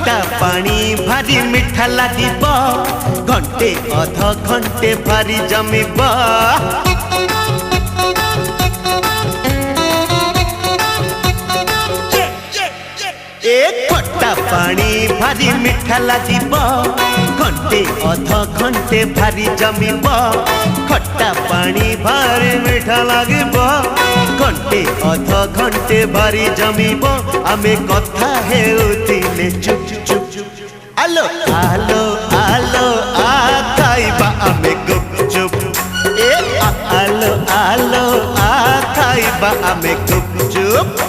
खट्टा पानी भारी मिठा लागिब घंटे अध घंटे भारी जमिब ए खट्टा पानी भारी मिठा लागिब घंटे अध घंटे भारी जमिब खट्टा पानी भारी मिठा लागिब घंटे अध घंटे भारी जमिब आमे कथा हेउथिले चुप चुप आलो आलो आलो आ खाइबा आमे गुपचुप ए आलो आलो आ खाइबा आमे गुपचुप।